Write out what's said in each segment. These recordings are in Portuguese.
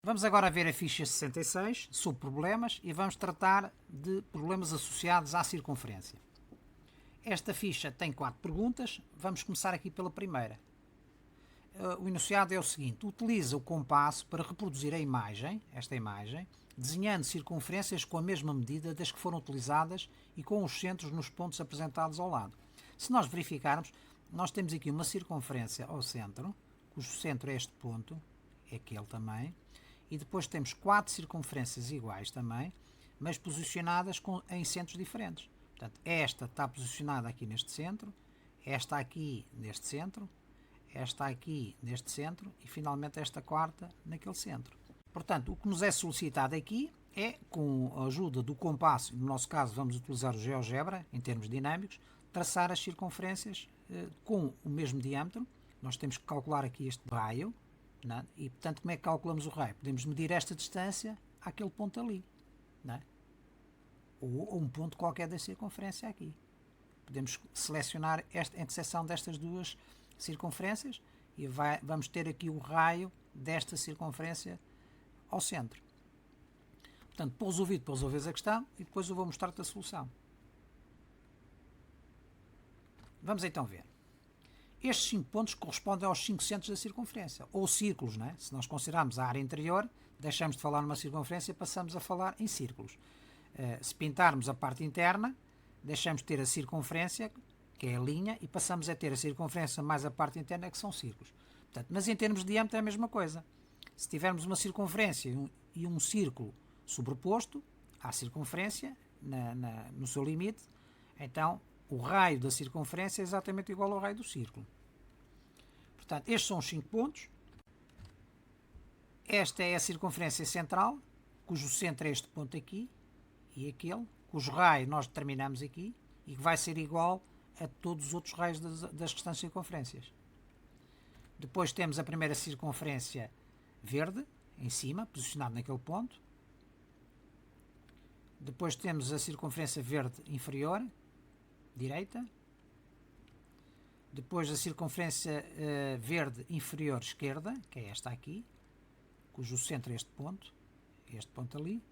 Vamos agora ver a ficha 66 sobre problemas e vamos tratar de problemas associados à circunferência. Esta ficha tem 4 perguntas, vamos começar aqui pela primeira. O enunciado é o seguinte: utiliza o compasso para reproduzir a imagem, esta imagem, desenhando circunferências com a mesma medida das que foram utilizadas e com os centros nos pontos apresentados ao lado. Se nós verificarmos, nós temos aqui uma circunferência ao centro, cujo centro é este ponto, é aquele também, e depois temos 4 circunferências iguais também, mas posicionadas em centros diferentes. Portanto, esta está posicionada aqui neste centro, esta aqui neste centro, esta aqui neste centro e finalmente esta quarta naquele centro. Portanto, o que nos é solicitado aqui é, com a ajuda do compasso, no nosso caso vamos utilizar o GeoGebra em termos dinâmicos, traçar as circunferências com o mesmo diâmetro. Nós temos que calcular aqui este raio, não é? E portanto, como é que calculamos o raio? Podemos medir esta distância àquele ponto ali, não é? Ou um ponto qualquer da circunferência aqui. Podemos selecionar esta interseção destas duas circunferências e vamos ter aqui o raio desta circunferência ao centro. Portanto, pouso o vídeo para resolver a questão e depois eu vou mostrar-te a solução. Vamos então ver. Estes 5 pontos correspondem aos 5 centros da circunferência, ou círculos, não é? Se nós considerarmos a área interior, deixamos de falar numa circunferência e passamos a falar em círculos. Se pintarmos a parte interna, deixamos de ter a circunferência, que é a linha, e passamos a ter a circunferência mais a parte interna, que são círculos. Portanto, mas em termos de diâmetro é a mesma coisa. Se tivermos uma circunferência e um círculo sobreposto à circunferência, no seu limite, então o raio da circunferência é exatamente igual ao raio do círculo. Portanto, estes são os 5 pontos. Esta é a circunferência central, cujo centro é este ponto aqui e aquele, cujo raio nós determinamos aqui e que vai ser igual a todos os outros raios das restantes circunferências. Depois temos a primeira circunferência verde, em cima, posicionada naquele ponto. Depois temos a circunferência verde inferior, direita. Depois a circunferência verde inferior esquerda, que é esta aqui, cujo centro é este ponto ali.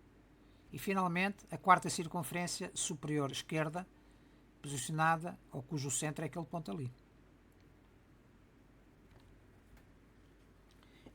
E finalmente a quarta circunferência superior esquerda, posicionada, ou cujo centro é aquele ponto ali.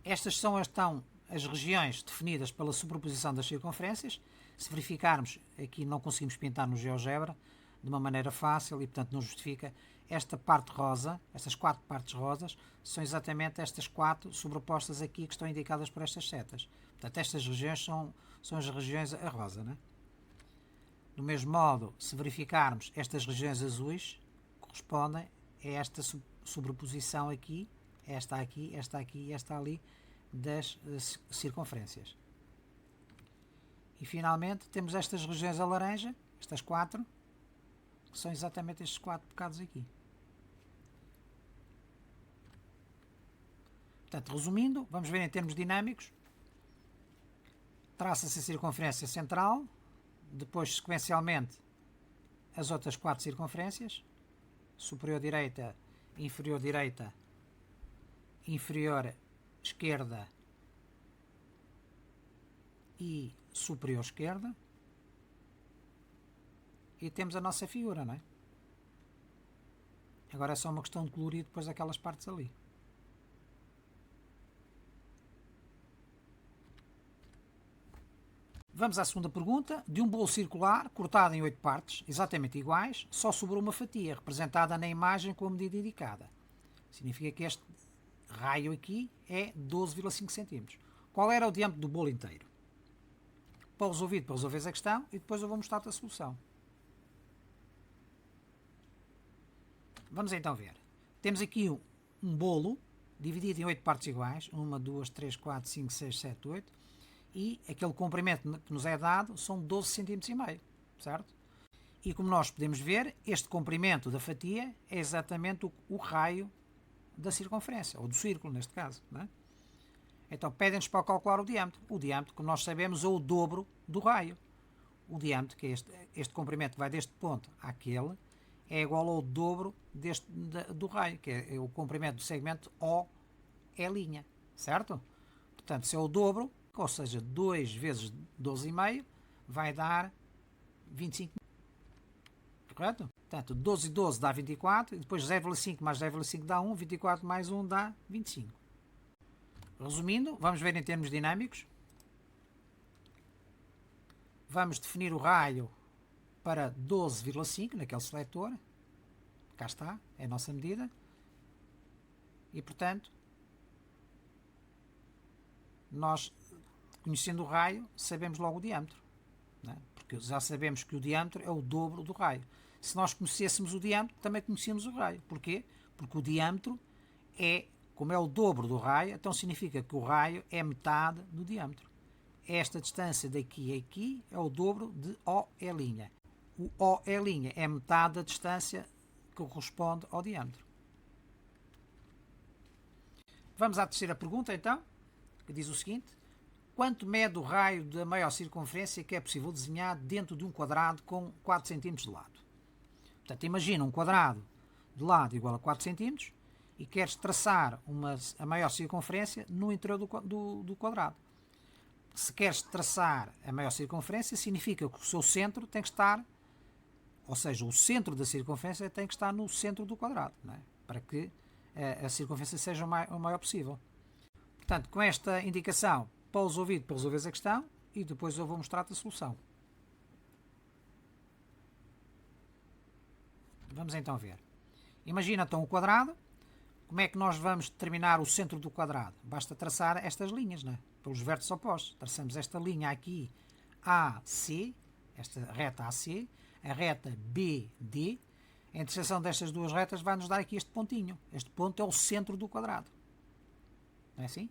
Estas são então as regiões definidas pela superposição das circunferências. Se verificarmos, aqui não conseguimos pintar no GeoGebra de uma maneira fácil e, portanto, não justifica. Esta parte rosa, estas 4 partes rosas, são exatamente estas 4 sobrepostas aqui que estão indicadas por estas setas. Portanto, estas regiões são as regiões a rosa, não é? Do mesmo modo, se verificarmos, estas regiões azuis correspondem a esta sobreposição aqui, esta aqui, esta aqui e esta ali, das circunferências. E finalmente temos estas regiões a laranja, estas 4, que são exatamente estes 4 bocados aqui. Portanto, resumindo, vamos ver em termos dinâmicos. Traça-se a circunferência central, depois sequencialmente as outras 4 circunferências, superior direita, inferior esquerda e superior esquerda. E temos a nossa figura, não é? Agora é só uma questão de colorir depois aquelas partes ali. Vamos à segunda pergunta. De um bolo circular, cortado em 8 partes, exatamente iguais, só sobrou uma fatia, representada na imagem com a medida indicada. Significa que este raio aqui é 12,5 cm. Qual era o diâmetro do bolo inteiro? Pousa o vídeo para resolver a questão e depois eu vou mostrar-te a solução. Vamos então ver. Temos aqui um bolo dividido em 8 partes iguais. 1, 2, 3, 4, 5, 6, 7, 8. E aquele comprimento que nos é dado são 12,5 cm, certo? E como nós podemos ver, este comprimento da fatia é exatamente o raio da circunferência, ou do círculo neste caso, não é? Então pedem-nos para calcular o diâmetro. O diâmetro, como nós sabemos, é o dobro do raio. O diâmetro, que é este comprimento que vai deste ponto àquele, é igual ao dobro do raio, que é o comprimento do segmento O é linha, certo? Portanto, se é o dobro, ou seja, 2 vezes 12,5 vai dar 25. Correto? Portanto, 12 e 12 dá 24, e depois 0,5 mais 0,5 dá 1, 24 mais 1 dá 25. Resumindo, vamos ver em termos dinâmicos. Vamos definir o raio para 12,5 naquele seletor. Cá está, é a nossa medida. E, portanto, nós, conhecendo o raio, sabemos logo o diâmetro. Não é? Porque já sabemos que o diâmetro é o dobro do raio. Se nós conhecêssemos o diâmetro, também conhecíamos o raio. Porquê? Porque o diâmetro é, como é o dobro do raio, então significa que o raio é metade do diâmetro. Esta distância daqui a aqui é o dobro de OE'. O OE' é metade da distância que corresponde ao diâmetro. Vamos à terceira pergunta, então, que diz o seguinte: quanto mede o raio da maior circunferência que é possível desenhar dentro de um quadrado com 4 cm de lado? Portanto, imagina um quadrado de lado igual a 4 cm e queres traçar a maior circunferência no interior do quadrado. Se queres traçar a maior circunferência, significa que o seu centro tem que estar, ou seja, o centro da circunferência tem que estar no centro do quadrado, não é? Para que a circunferência seja o maior possível. Portanto, com esta indicação, pousa o ouvido para resolveres a questão e depois eu vou mostrar-te a solução. Vamos então ver. Imagina então um quadrado. Como é que nós vamos determinar o centro do quadrado? Basta traçar estas linhas, não é? Pelos vértices opostos. Traçamos esta linha aqui AC, esta reta AC, a reta BD. A interseção destas duas retas vai nos dar aqui este pontinho. Este ponto é o centro do quadrado. Não é assim?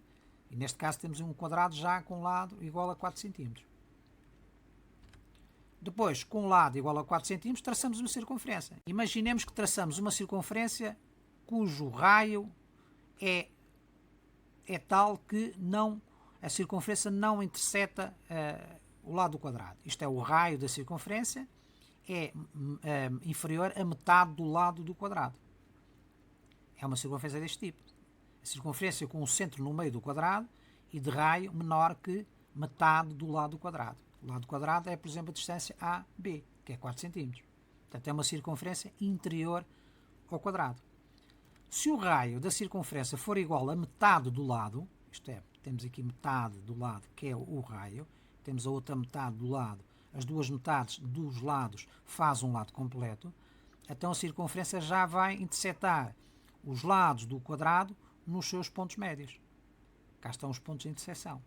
E neste caso temos um quadrado já com um lado igual a 4 cm. Depois, com um lado igual a 4 cm, traçamos uma circunferência. Imaginemos que traçamos uma circunferência cujo raio é tal que a circunferência não interseta o lado do quadrado. Isto é, o raio da circunferência é inferior a metade do lado do quadrado. É uma circunferência deste tipo. A circunferência com o centro no meio do quadrado e de raio menor que metade do lado do quadrado. O lado do quadrado é, por exemplo, a distância AB, que é 4 cm. Portanto, é uma circunferência interior ao quadrado. Se o raio da circunferência for igual a metade do lado, isto é, temos aqui metade do lado, que é o raio, temos a outra metade do lado, as duas metades dos lados fazem um lado completo, então a circunferência já vai intersetar os lados do quadrado nos seus pontos médios. Cá estão os pontos de interseção.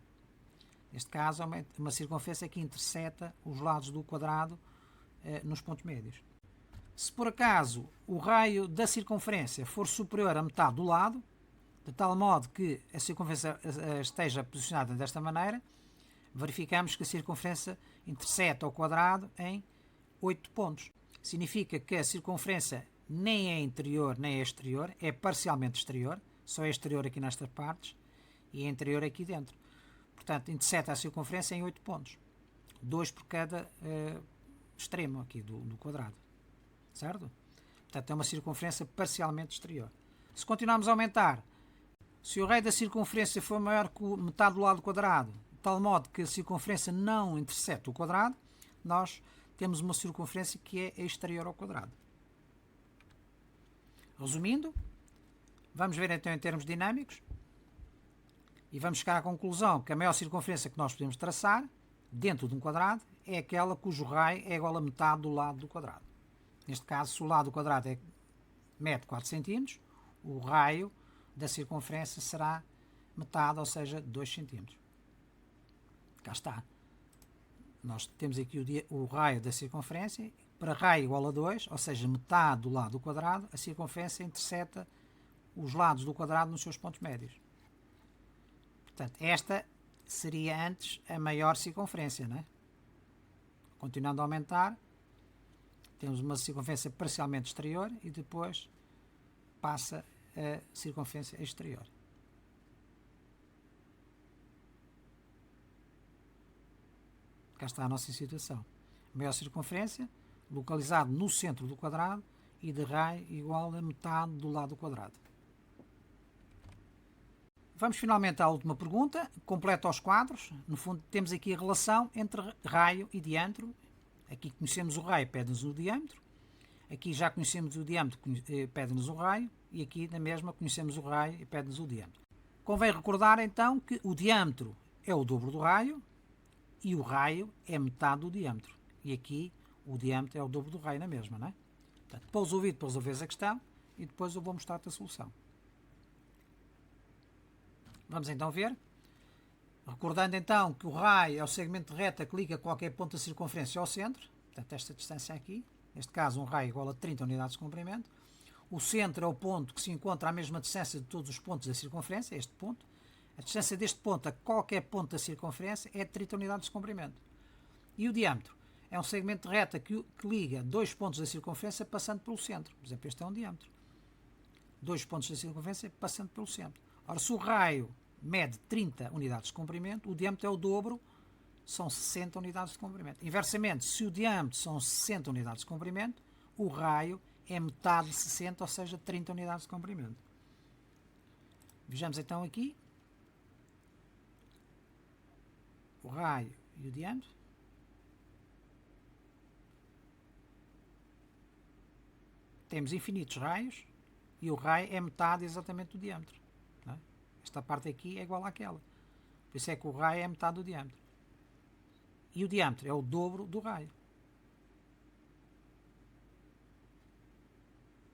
Neste caso, é uma circunferência que interseta os lados do quadrado nos pontos médios. Se por acaso o raio da circunferência for superior a metade do lado, de tal modo que a circunferência esteja posicionada desta maneira, verificamos que a circunferência interseta o quadrado em 8 pontos. Significa que a circunferência nem é interior nem é exterior, é parcialmente exterior, só é exterior aqui nestas partes e é interior aqui dentro. Portanto, interseta a circunferência em 8 pontos. 2 por cada extremo aqui do quadrado. Certo? Portanto, é uma circunferência parcialmente exterior. Se continuarmos a aumentar, se o raio da circunferência for maior que metade do lado do quadrado, de tal modo que a circunferência não interseta o quadrado, nós temos uma circunferência que é exterior ao quadrado. Resumindo, vamos ver então em termos dinâmicos e vamos chegar à conclusão que a maior circunferência que nós podemos traçar dentro de um quadrado é aquela cujo raio é igual a metade do lado do quadrado. Neste caso, se o lado do quadrado mede 4 cm, o raio da circunferência será metade, ou seja, 2 cm. Cá está. Nós temos aqui o raio da circunferência. Para raio igual a 2, ou seja, metade do lado do quadrado, a circunferência interseta os lados do quadrado nos seus pontos médios. Portanto, esta seria antes a maior circunferência, não é? Continuando a aumentar, temos uma circunferência parcialmente exterior e depois passa a circunferência exterior. Cá está a nossa situação. Maior circunferência, localizado no centro do quadrado e de raio igual a metade do lado do quadrado. Vamos finalmente à última pergunta, completa os quadros. No fundo temos aqui a relação entre raio e diâmetro. Aqui conhecemos o raio, pede-nos o diâmetro. Aqui já conhecemos o diâmetro, pede-nos o raio. E aqui na mesma conhecemos o raio e pede-nos o diâmetro. Convém recordar então que o diâmetro é o dobro do raio e o raio é metade do diâmetro. E aqui o diâmetro é o dobro do raio na mesma, não é? Portanto, pousa o vídeo para resolveres a questão e depois eu vou mostrar-te a solução. Vamos então ver. Recordando então que o raio é o segmento de reta que liga qualquer ponto da circunferência ao centro. Portanto, esta distância aqui, neste caso um raio igual a 30 unidades de comprimento. O centro é o ponto que se encontra à mesma distância de todos os pontos da circunferência, este ponto. A distância deste ponto a qualquer ponto da circunferência é de 30 unidades de comprimento. E o diâmetro é um segmento de reta que liga dois pontos da circunferência passando pelo centro. Por exemplo, este é um diâmetro. Dois pontos da circunferência passando pelo centro. Ora, se o raio mede 30 unidades de comprimento, o diâmetro é o dobro, são 60 unidades de comprimento. Inversamente, se o diâmetro são 60 unidades de comprimento, o raio é metade de 60, ou seja, 30 unidades de comprimento. Vejamos então aqui o raio e o diâmetro. Temos infinitos raios e o raio é metade exatamente do diâmetro. Não é? Esta parte aqui é igual àquela. Por isso é que o raio é metade do diâmetro. E o diâmetro é o dobro do raio.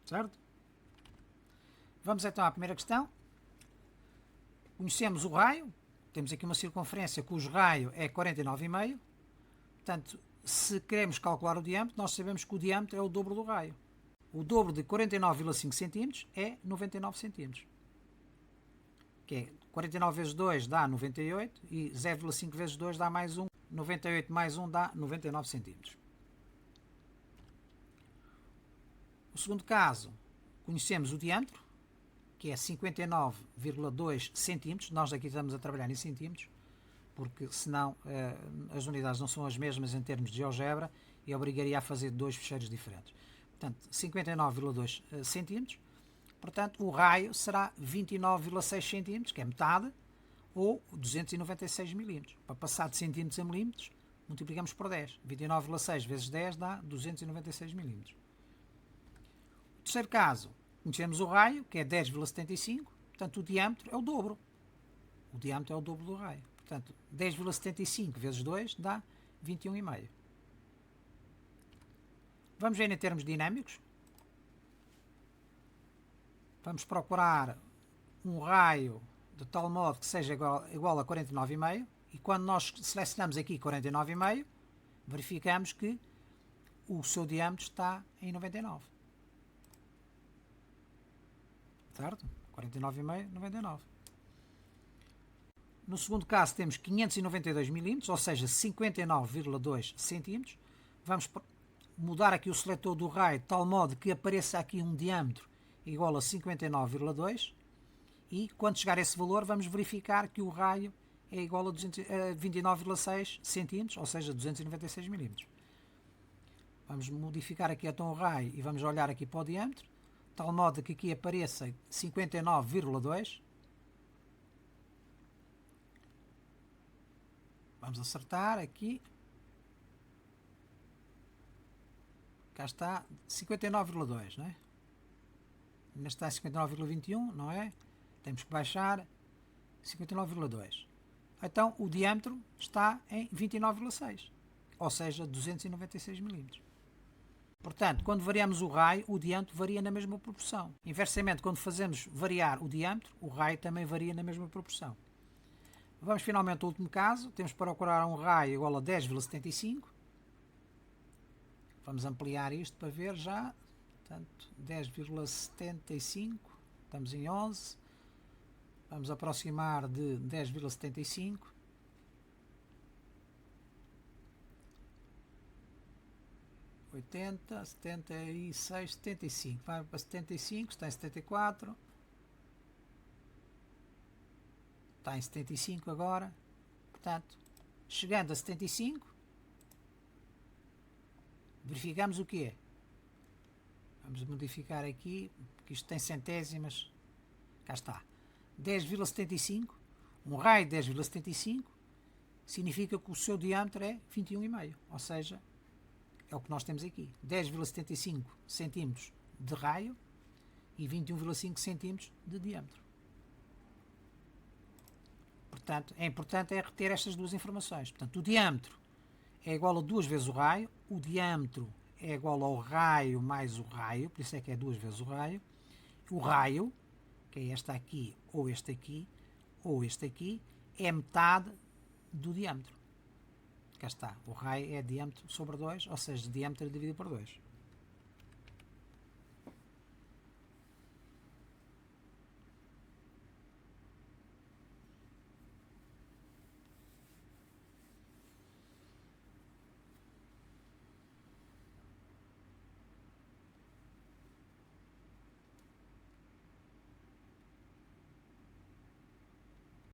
Certo? Vamos então à primeira questão. Conhecemos o raio. Temos aqui uma circunferência cujo raio é 49,5. Portanto, se queremos calcular o diâmetro, nós sabemos que o diâmetro é o dobro do raio. O dobro de 49,5 cm é 99 cm. Que é 49 vezes 2 dá 98 e 0,5 vezes 2 dá mais 1. 98 mais 1 dá 99 cm. O segundo caso, conhecemos o diâmetro, que é 59,2 cm. Nós aqui estamos a trabalhar em centímetros, porque senão as unidades não são as mesmas em termos de GeoGebra e obrigaria a fazer dois fecheiros diferentes. Portanto, 59,2 cm. Portanto, o raio será 29,6 cm, que é metade, ou 296 mm. Para passar de centímetros a milímetros, multiplicamos por 10. 29,6 vezes 10 dá 296 mm. O terceiro caso, conhecemos o raio, que é 10,75. Portanto, o diâmetro é o dobro. O diâmetro é o dobro do raio. Portanto, 10,75 vezes 2 dá 21,5. Vamos ver em termos dinâmicos. Vamos procurar um raio de tal modo que seja igual a 49,5. E quando nós selecionamos aqui 49,5, verificamos que o seu diâmetro está em 99. Certo? 49,5, 99. No segundo caso temos 592 mm, ou seja, 59,2 cm. Vamos mudar aqui o seletor do raio de tal modo que apareça aqui um diâmetro igual a 59,2 e quando chegar a esse valor vamos verificar que o raio é igual a 29,6 cm, ou seja, 296 mm. Vamos modificar aqui então o raio e vamos olhar aqui para o diâmetro, de tal modo que aqui apareça 59,2. Vamos acertar aqui. Cá está 59,2, não é? Ainda está 59,21, não é? Temos que baixar 59,2. Então o diâmetro está em 29,6, ou seja, 296 mm. Portanto, quando variamos o raio, o diâmetro varia na mesma proporção. Inversamente, quando fazemos variar o diâmetro, o raio também varia na mesma proporção. Vamos finalmente ao último caso. Temos para procurar um raio igual a 10,75. Vamos ampliar isto para ver já. Portanto, 10,75. Estamos em 11. Vamos aproximar de 10,75. (80, 76, 75). Vai para 75, está em 74. Está em 75 agora. Portanto, chegando a 75, verificamos o que é. Vamos modificar aqui, porque isto tem centésimas. Cá está. 10,75, um raio de 10,75 significa que o seu diâmetro é 21,5, ou seja, é o que nós temos aqui, 10,75 centímetros de raio e 21,5 centímetros de diâmetro. Portanto, é importante reter estas duas informações. Portanto, o diâmetro é igual a 2 vezes o raio, o diâmetro é igual ao raio mais o raio, por isso é que é 2 vezes o raio, que é este aqui, ou este aqui, ou este aqui, é metade do diâmetro. Cá está, o raio é diâmetro sobre 2, ou seja, diâmetro dividido por 2.